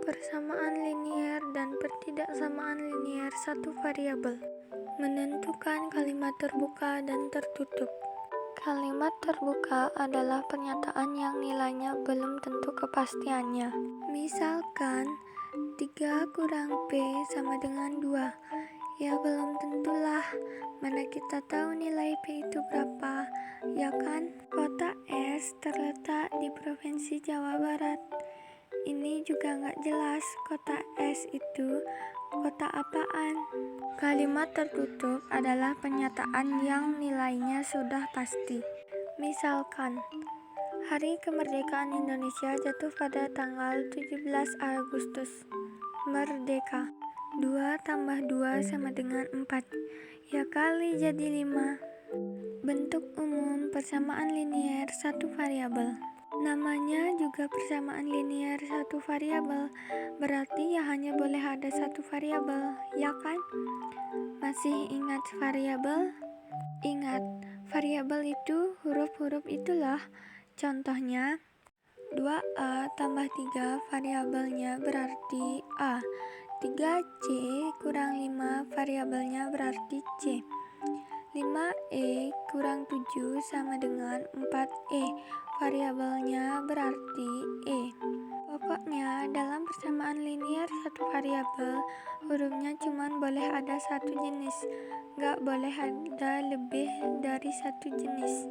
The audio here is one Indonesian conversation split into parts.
Persamaan linier dan pertidaksamaan linier satu variabel. Menentukan kalimat terbuka dan tertutup. Kalimat terbuka adalah pernyataan yang nilainya belum tentu kepastiannya. Misalkan 3 kurang P sama dengan 2. Ya belum tentulah, mana kita tahu nilai P itu berapa, ya kan? Kota S terletak di Provinsi Jawa Barat. Ini juga nggak jelas kota S itu kota apaan. Kalimat tertutup adalah pernyataan yang nilainya sudah pasti. Misalkan, Hari Kemerdekaan Indonesia jatuh pada tanggal 17 Agustus. Merdeka. 2 tambah 2 sama dengan 4. Ya kali jadi 5. Bentuk umum persamaan linier satu variabel. Namanya juga persamaan linier satu variabel, berarti ya hanya boleh ada satu variabel, ya kan? Masih ingat variabel? Ingat, variabel itu huruf-huruf itulah. Contohnya, 2A tambah 3 variabelnya berarti A. 3C kurang 5 variabelnya berarti C. 5E kurang 7 sama dengan 4E, variabelnya berarti E. Pokoknya dalam persamaan linier satu variabel, hurufnya cuma boleh ada satu jenis, gak boleh ada lebih dari satu jenis.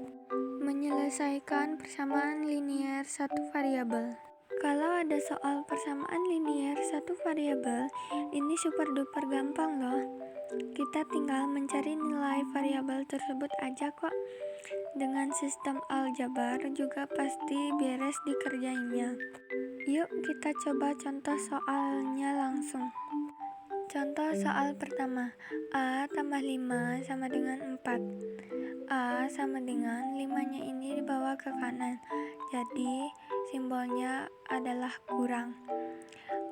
Menyelesaikan persamaan linier satu variabel. Kalau ada soal persamaan linier satu variabel, ini super duper gampang loh. Kita tinggal mencari nilai variabel tersebut aja kok. Dengan sistem aljabar juga pasti beres dikerjainnya. Yuk kita coba contoh soalnya langsung. Contoh soal pertama, A tambah 5 sama dengan 4. A sama dengan 5-nya ini dibawa ke kanan, jadi simbolnya adalah kurang.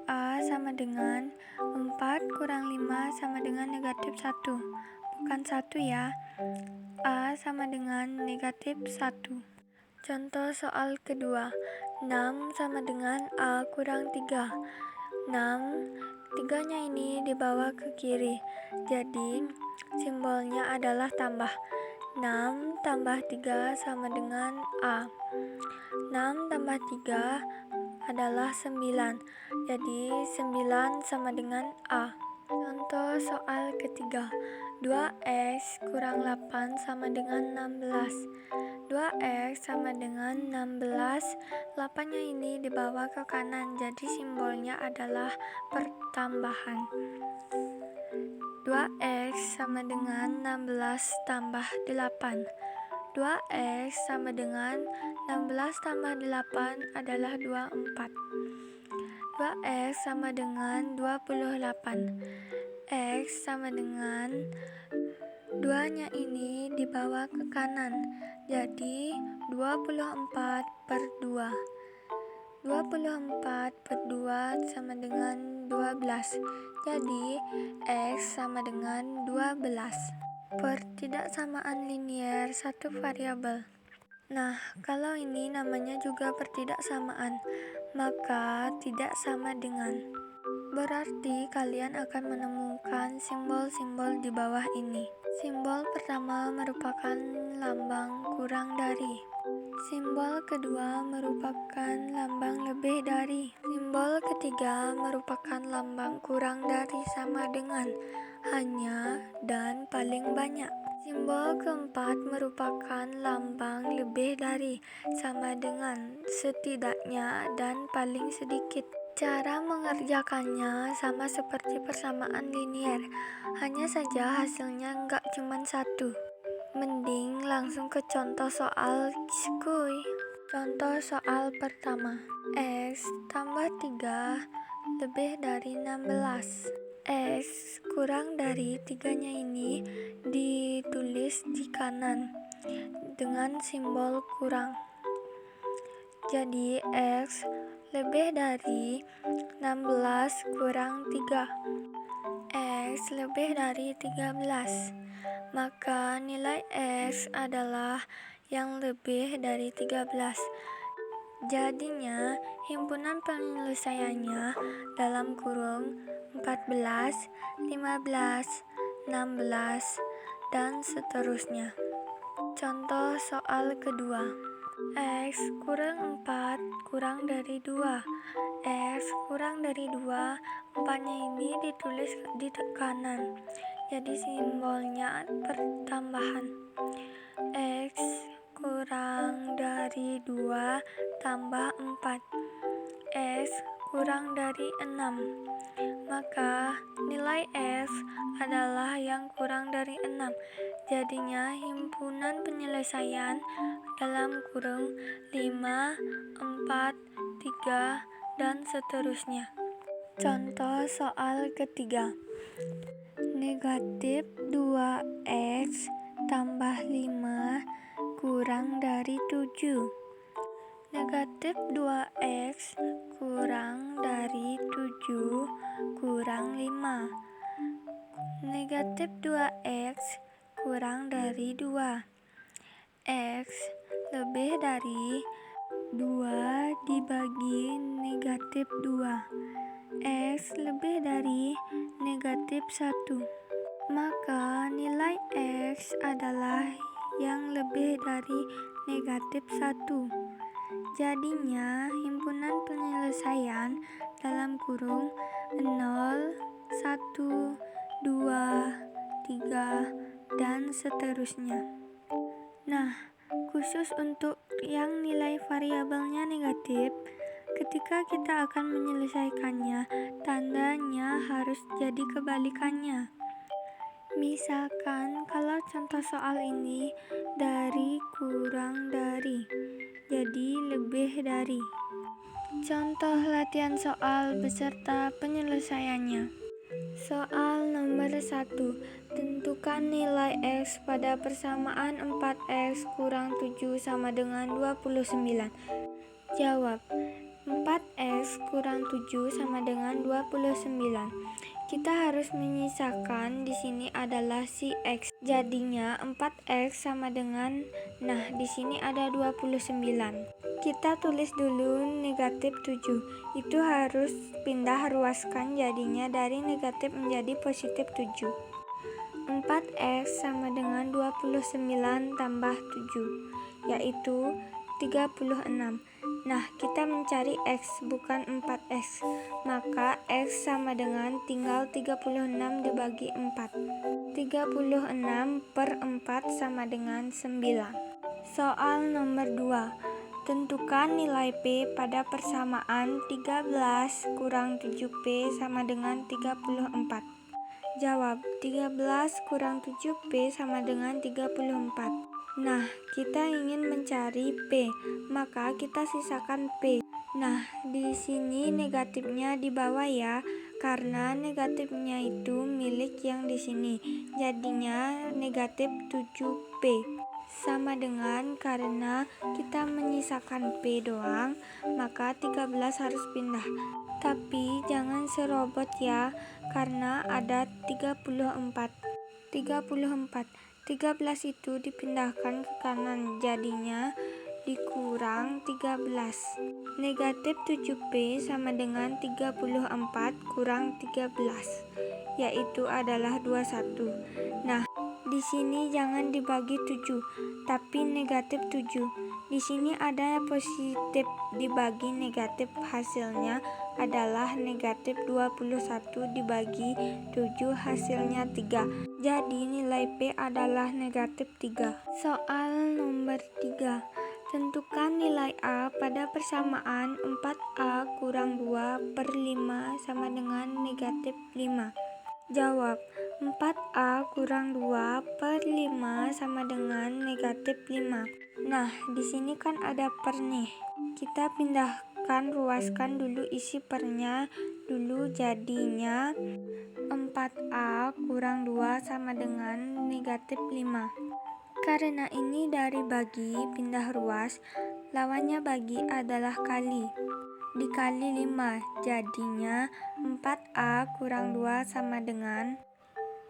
A sama dengan 4 kurang 5 sama dengan negatif 1. Bukan 1 ya. A sama dengan negatif 1. Contoh soal kedua, 6 sama dengan A kurang 3. 6, 3-nya ini dibawa ke kiri, jadi simbolnya adalah tambah. 6 tambah 3 sama dengan A. 6 tambah 3 adalah 9, jadi 9 sama dengan A. Contoh soal ketiga, 2x kurang 8 sama dengan 16. 2x sama dengan 16, 8-nya ini dibawa ke kanan, jadi simbolnya adalah pertambahan. 2x sama dengan 16 tambah 8. 2x sama dengan 16 tambah 8 adalah 24. 2x sama dengan 28. X sama dengan 2-nya ini dibawa ke kanan, jadi 24 per 2. 24 per 2 sama dengan 12, jadi X sama dengan 12. Pertidaksamaan linier satu variabel. Nah, kalau ini namanya juga pertidaksamaan, maka tidak sama dengan. Berarti kalian akan menemukan simbol-simbol di bawah ini. Simbol pertama merupakan lambang kurang dari. Simbol kedua merupakan lambang lebih dari. Simbol ketiga merupakan lambang kurang dari sama dengan, hanya, dan paling banyak. Simbol keempat merupakan lambang lebih dari, sama dengan, setidaknya, dan paling sedikit. Cara mengerjakannya sama seperti persamaan linier, hanya saja hasilnya nggak cuma satu. Mending langsung ke contoh soal skuy. Contoh soal pertama, X tambah 3 lebih dari 16. X kurang dari 3-nya ini ditulis di kanan dengan simbol kurang. Jadi X lebih dari 16 kurang 3. X lebih dari 13. Maka nilai X adalah yang lebih dari 13. Jadinya himpunan himpunan penyelesaiannya dalam kurung 14, 15, 16, dan seterusnya. Contoh soal kedua. X kurang 4 kurang dari 2. X kurang dari 2, 4-nya ini ditulis di kanan, jadi simbolnya pertambahan. X kurang dari 2 tambah 4. X kurang dari 6. Maka nilai X adalah yang kurang dari 6. Jadinya himpunan penyelesaian dalam kurung 5, 4, 3, dan seterusnya. Contoh soal ketiga. Negatif 2X tambah 5 kurang dari 7. Negatif 2X kurang dari 7 kurang 5. Negatif 2X kurang dari 2. X lebih dari 2 dibagi negatif 2. X lebih dari negatif 1. Maka nilai X adalah yang lebih dari negatif 1. Jadinya himpunan penyelesaian dalam kurung 0, 1, 2, 3, dan seterusnya. Nah, khusus untuk yang nilai variabelnya negatif, ketika kita akan menyelesaikannya, tandanya harus jadi kebalikannya. Misalkan kalau contoh soal ini dari kurang dari, jadi lebih dari. Contoh latihan soal beserta penyelesaiannya. Soal nomor 1. Tentukan nilai X pada persamaan 4X kurang 7 sama dengan 29. Jawab. 4X kurang 7 sama dengan 29. Kita harus menyisakan di sini adalah si X. Jadinya 4X sama dengan, di sini ada 29. Kita tulis dulu negatif 7. Itu harus pindah ruaskan, jadinya dari negatif menjadi positif 7. 4X sama dengan 29 tambah 7, yaitu 36. Kita mencari X bukan 4X. Maka X sama dengan tinggal 36 dibagi 4. 36 per 4 sama dengan 9. Soal nomor 2. Tentukan nilai P pada persamaan 13 kurang 7P sama dengan 34. Jawab. 13 kurang 7P sama dengan 34. Kita ingin mencari P, maka kita sisakan P. Di sini negatifnya di bawah ya, karena negatifnya itu milik yang di sini. Jadinya negatif 7P. Sama dengan karena kita menyisakan P doang, maka 13 harus pindah. Tapi jangan serobot ya, karena ada 34. 13 itu dipindahkan ke kanan, jadinya dikurang 13. Negatif 7P sama dengan 34 kurang 13, yaitu adalah 21. Di sini jangan dibagi 7, tapi negatif 7. Di sini ada positif dibagi negatif, hasilnya adalah negatif 21 dibagi 7, hasilnya 3. Jadi nilai P adalah negatif 3. Soal nomor 3. Tentukan nilai A pada persamaan 4A kurang 2 per 5 sama dengan negatif 5. Jawab. 4A kurang 2 per 5 sama dengan negatif 5. Di sini kan ada per nih. Kita pindahkan, ruaskan dulu isi pernya dulu, jadinya 4A kurang 2 sama dengan negatif 5. Karena ini dari bagi pindah ruas, lawannya bagi adalah kali. Dikali 5, jadinya 4A kurang 2 sama dengan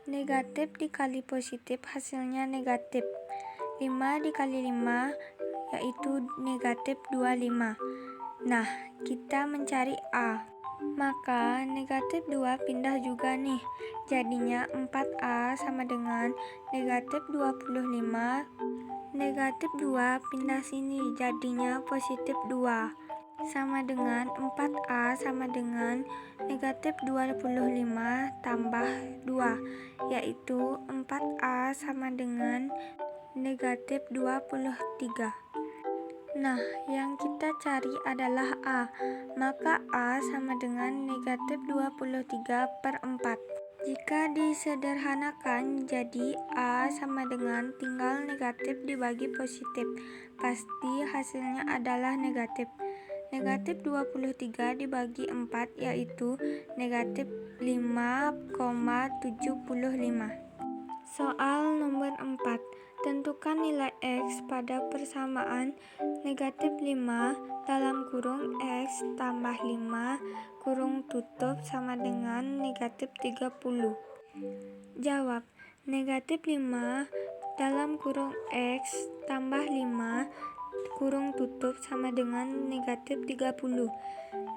negatif dikali positif, hasilnya negatif. 5 dikali 5 yaitu negatif 25. Nah, kita mencari A. Maka negatif 2 pindah juga nih. Jadinya 4A sama dengan negatif 25. Negatif 2 pindah sini. Jadinya positif 2. Sama dengan 4A sama dengan negatif 25 tambah 2, yaitu 4A sama dengan negatif 23. Nah, yang kita cari adalah A, maka A sama dengan negatif 23/4. Jika disederhanakan, jadi A sama dengan tinggal negatif dibagi positif. Pasti hasilnya adalah negatif. Negatif 23 dibagi 4 yaitu negatif 5,75. Soal nomor 4. Tentukan nilai X pada persamaan negatif 5 dalam kurung X tambah 5 kurung tutup sama dengan negatif 30. Jawab. Negatif 5 dalam kurung X tambah 5 kurung tutup sama dengan negatif 30.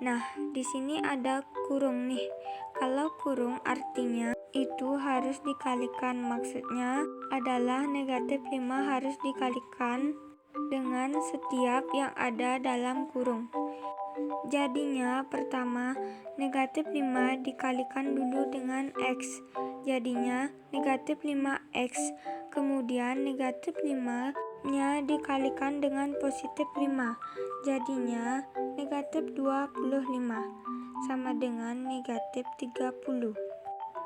Nah, di sini ada kurung nih. Kalau kurung artinya itu harus dikalikan. Maksudnya adalah negatif 5 harus dikalikan dengan setiap yang ada dalam kurung. Jadinya pertama negatif 5 dikalikan dulu dengan X. Jadinya negatif 5X. Kemudian negatif 5-nya dikalikan dengan positif 5. Jadinya negatif 25 sama dengan negatif 30.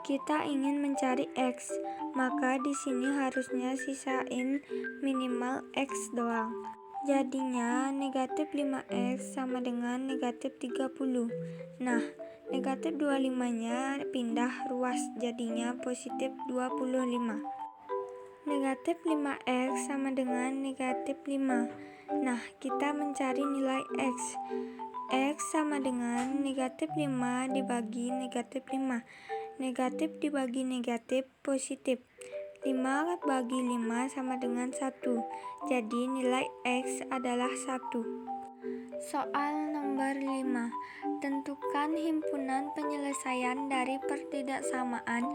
Kita ingin mencari X, maka di sini harusnya sisain minimal X doang. Jadinya negatif 5X sama dengan negatif 30. Nah, negatif 25-nya pindah ruas, jadinya positif 25. Negatif 5X sama dengan negatif 5. Nah, kita mencari nilai X. X sama dengan negatif 5 dibagi negatif 5. Negatif dibagi negatif positif. 5 bagi 5 sama dengan 1. Jadi nilai X adalah 1. Soal nomor 5. Tentukan himpunan penyelesaian dari pertidaksamaan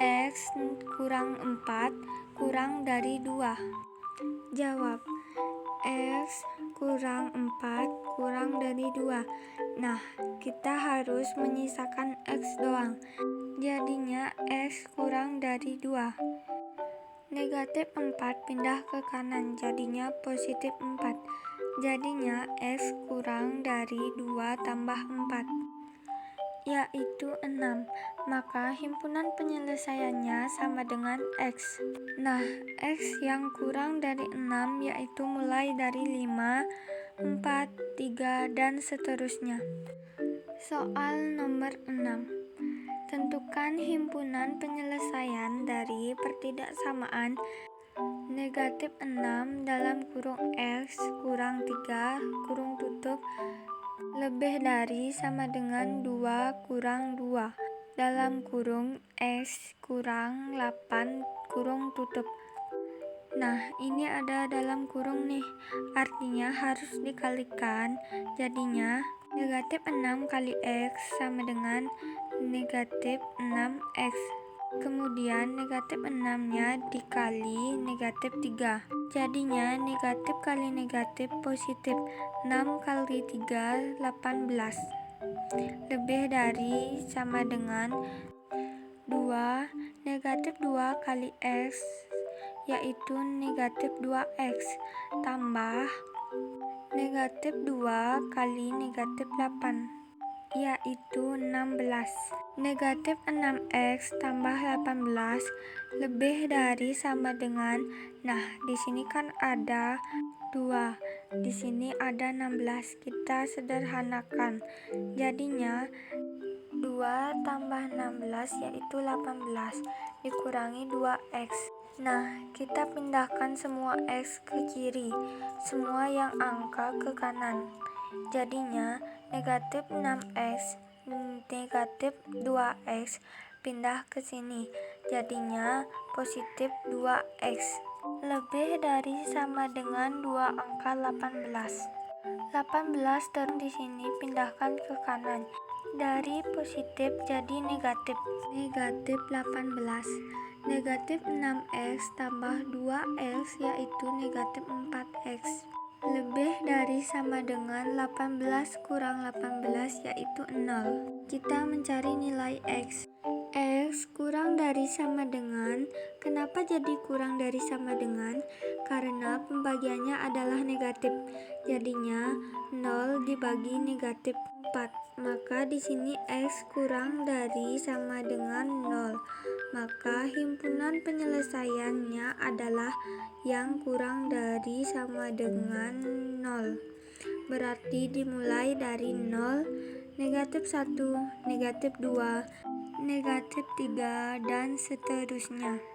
X kurang 4 kurang dari 2. Jawab. X kurang 4 kurang dari 2. Nah, kita harus menyisakan X doang. Jadinya X kurang dari 2. Negatif 4 pindah ke kanan, jadinya positif 4. Jadinya X kurang dari 2 tambah 4, yaitu 6. Maka himpunan penyelesaiannya sama dengan X. Nah, X yang kurang dari 6 yaitu mulai dari 5, 4, 3, dan seterusnya. Soal nomor 6. Tentukan himpunan penyelesaian dari pertidaksamaan negatif 6 dalam kurung X kurang 3 kurung tutup lebih dari sama dengan 2 kurang 2 dalam kurung X kurang 8 kurung tutup. Nah, ini ada dalam kurung nih, artinya harus dikalikan. Jadinya negatif 6 kali X sama dengan negatif 6X. Kemudian negatif 6-nya dikali negatif 3. Jadinya negatif kali negatif positif. 6 kali 3, 18. Lebih dari sama dengan 2. Negatif 2 kali X yaitu negatif 2X tambah negatif 2 kali negatif 8 yaitu 16. Negatif 6X tambah 18 lebih dari sama dengan, nah di sini kan ada 2, di sini ada 16. Kita sederhanakan. Jadinya 2 tambah 16 yaitu 18 dikurangi 2X. Nah, kita pindahkan semua X ke kiri, semua yang angka ke kanan. Jadinya negatif 6X, negatif 2X pindah ke sini. Jadinya positif 2X. Lebih dari sama dengan 2 angka 18. 18 terus di sini pindahkan ke kanan. Dari positif jadi negatif. Negatif 18. Negatif 6x tambah 2x yaitu negatif 4x. Lebih dari sama dengan 18 kurang 18 yaitu 0. Kita mencari nilai x. X kurang dari sama dengan, kenapa jadi kurang dari sama dengan? Karena pembagiannya adalah negatif, jadinya 0 dibagi negatif 4. Maka di sini X kurang dari sama dengan 0. Maka himpunan penyelesaiannya adalah yang kurang dari sama dengan 0. Berarti dimulai dari 0, negatif 1, negatif 2, negatif 3, dan seterusnya.